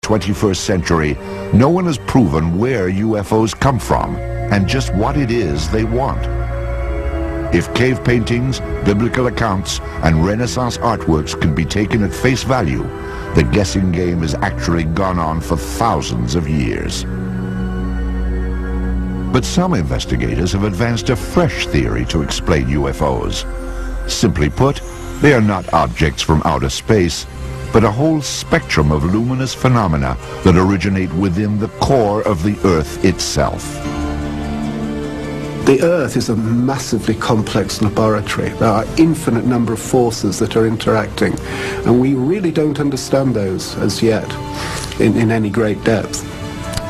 21st century, no one has proven where UFOs come from and just what it is they want. If cave paintings, biblical accounts, and Renaissance artworks can be taken at face value, the guessing game has actually gone on for thousands of years. But some investigators have advanced a fresh theory to explain UFOs. Simply put, they are not objects from outer space, but a whole spectrum of luminous phenomena that originate within the core of the Earth itself. The Earth is a massively complex laboratory. There are an infinite number of forces that are interacting, and we really don't understand those as yet in any great depth.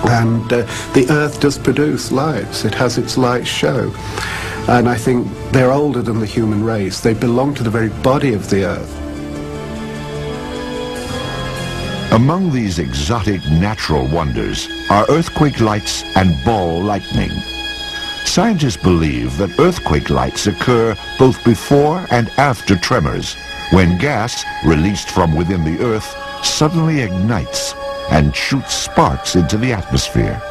And the Earth does produce lights. It has its light show. And I think they're older than the human race. They belong to the very body of the Earth. Among these exotic natural wonders are earthquake lights and ball lightning. Scientists believe that earthquake lights occur both before and after tremors, when gas released from within the Earth suddenly ignites and shoots sparks into the atmosphere.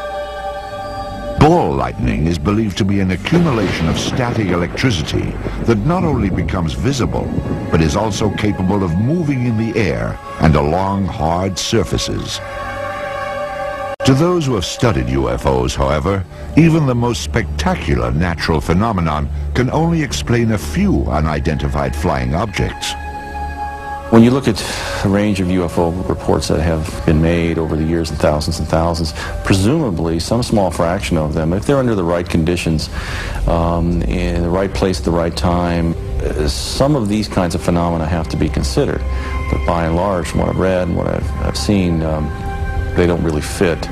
Ball lightning is believed to be an accumulation of static electricity that not only becomes visible, but is also capable of moving in the air and along hard surfaces. To those who have studied UFOs, however, even the most spectacular natural phenomenon can only explain a few unidentified flying objects. When you look at the range of UFO reports that have been made over the years and thousands, presumably some small fraction of them, if they're under the right conditions, in the right place at the right time, some of these kinds of phenomena have to be considered. But by and large, from what I've read and what I've seen, they don't really fit.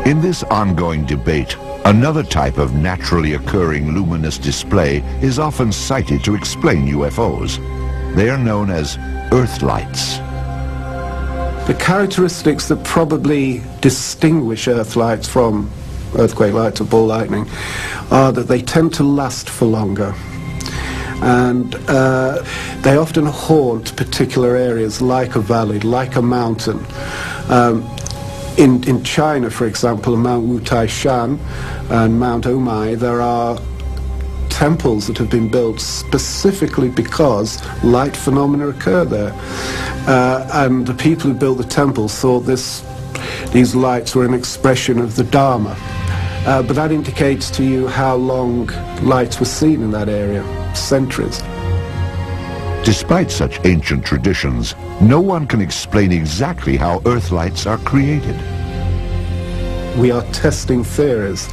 In this ongoing debate, another type of naturally occurring luminous display is often cited to explain UFOs. They are known as Earth lights. The characteristics that probably distinguish Earth lights from earthquake lights or ball lightning are that they tend to last for longer. And they often haunt particular areas like a valley, like a mountain. In China, for example, Mount Wutai Shan and Mount Omai, there are temples that have been built specifically because light phenomena occur there. And the people who built the temples thought these lights were an expression of the Dharma. But that indicates to you how long lights were seen in that area, centuries. Despite such ancient traditions, no one can explain exactly how Earth lights are created. We are testing theories,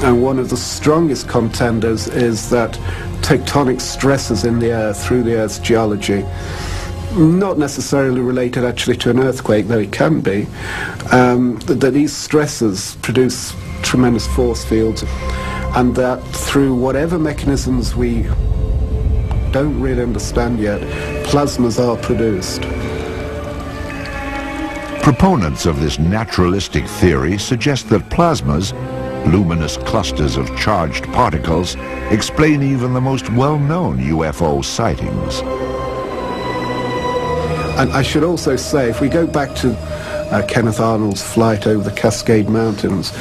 and one of the strongest contenders is that tectonic stresses in the Earth through the Earth's geology, not necessarily related actually to an earthquake, though it can be, that these stresses produce tremendous force fields, and that through whatever mechanisms we don't really understand yet, plasmas are produced. Proponents of this naturalistic theory suggest that plasmas, luminous clusters of charged particles, explain even the most well-known UFO sightings. And I should also say, if we go back to Kenneth Arnold's flight over the Cascade Mountains,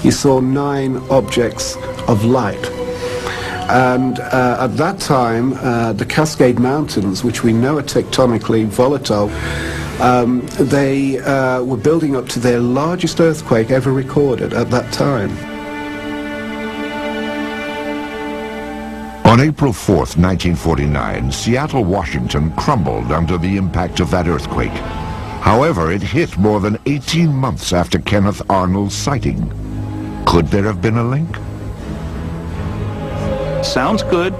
he saw 9 objects of light. And at that time, the Cascade Mountains, which we know are tectonically volatile, they were building up to their largest earthquake ever recorded at that time. On April 4th, 1949, Seattle, Washington crumbled under the impact of that earthquake. However, it hit more than 18 months after Kenneth Arnold's sighting. Could there have been a link? Sounds good.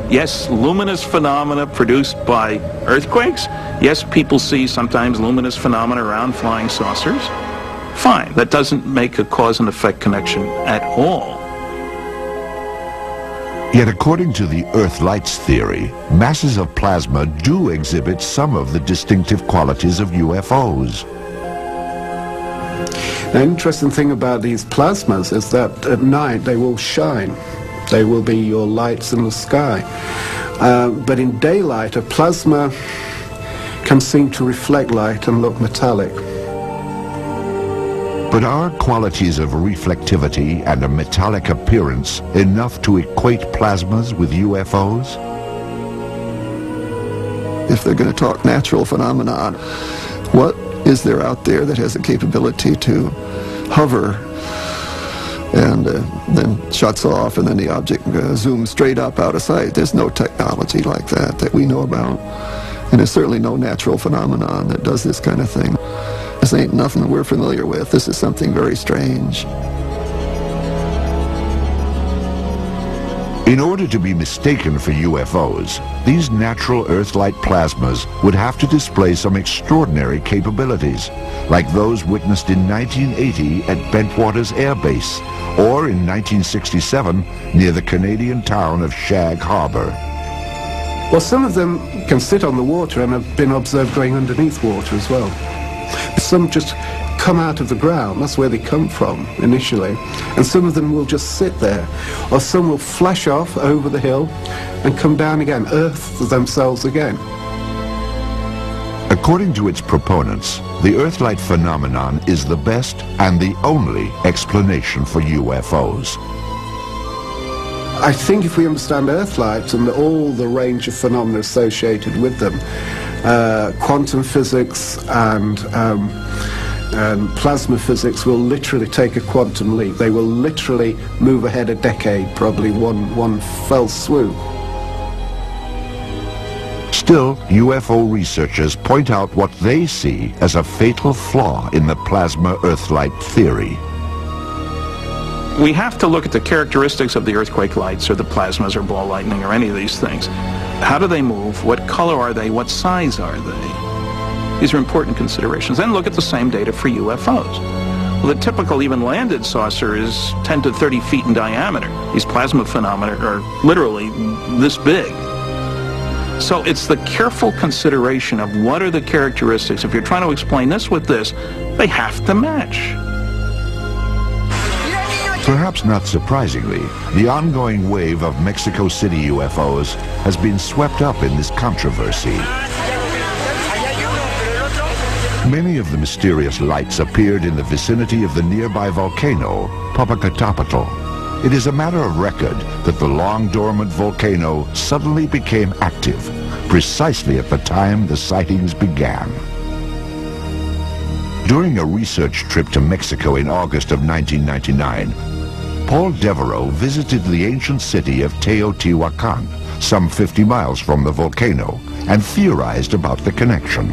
Yes, luminous phenomena produced by earthquakes. Yes, people see sometimes luminous phenomena around flying saucers. Fine, that doesn't make a cause and effect connection at all. Yet according to the Earth lights theory, masses of plasma do exhibit some of the distinctive qualities of UFOs. The interesting thing about these plasmas is that at night they will shine. They will be your lights in the sky. But in daylight, a plasma can seem to reflect light and look metallic. But are qualities of reflectivity and a metallic appearance enough to equate plasmas with UFOs? If they're going to talk natural phenomenon, what is there out there that has the capability to hover and then shuts off and then the object zooms straight up out of sight? There's no technology like that we know about. And there's certainly no natural phenomenon that does this kind of thing. This ain't nothing that we're familiar with. This is something very strange. In order to be mistaken for UFOs, these natural Earth-like plasmas would have to display some extraordinary capabilities, like those witnessed in 1980 at Bentwaters Air Base, or in 1967 near the Canadian town of Shag Harbor. Well, some of them can sit on the water and have been observed going underneath water as well. Some just come out of the ground, that's where they come from initially, and some of them will just sit there, or some will flash off over the hill and come down again, earth themselves again. According to its proponents, the Earth-like phenomenon is the best and the only explanation for UFOs. I think if we understand Earth-light and all the range of phenomena associated with them, quantum physics and plasma physics will literally take a quantum leap. They will literally move ahead a decade, probably one fell swoop. Still, UFO researchers point out what they see as a fatal flaw in the plasma Earth-light theory. We have to look at the characteristics of the earthquake lights or the plasmas or ball lightning or any of these things. How do they move? What color are they? What size are they? These are important considerations. Then look at the same data for UFOs. Well, the typical even landed saucer is 10 to 30 feet in diameter. These plasma phenomena are literally this big. So it's the careful consideration of what are the characteristics. If you're trying to explain this with this, they have to match. Perhaps not surprisingly, the ongoing wave of Mexico City UFOs has been swept up in this controversy. Many of the mysterious lights appeared in the vicinity of the nearby volcano, Popocatépetl. It is a matter of record that the long-dormant volcano suddenly became active, precisely at the time the sightings began. During a research trip to Mexico in August of 1999, Paul Devereaux visited the ancient city of Teotihuacan, some 50 miles from the volcano, and theorized about the connection.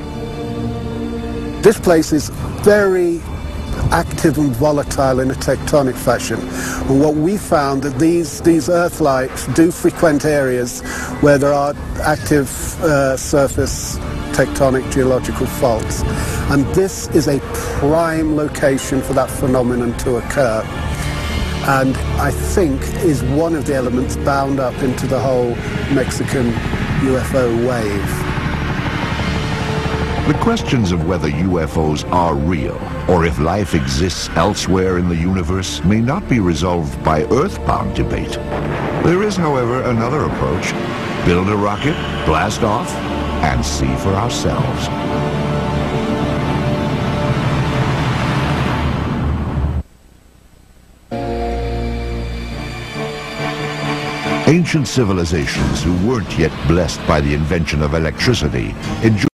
This place is very active and volatile in a tectonic fashion. And what we found that these earth lights do frequent areas where there are active surface tectonic geological faults. And this is a prime location for that phenomenon to occur. And I think is one of the elements bound up into the whole Mexican UFO wave. The questions of whether UFOs are real or if life exists elsewhere in the universe may not be resolved by earthbound debate. There is, however, another approach. Build a rocket, blast off, and see for ourselves. Ancient civilizations who weren't yet blessed by the invention of electricity enjoyed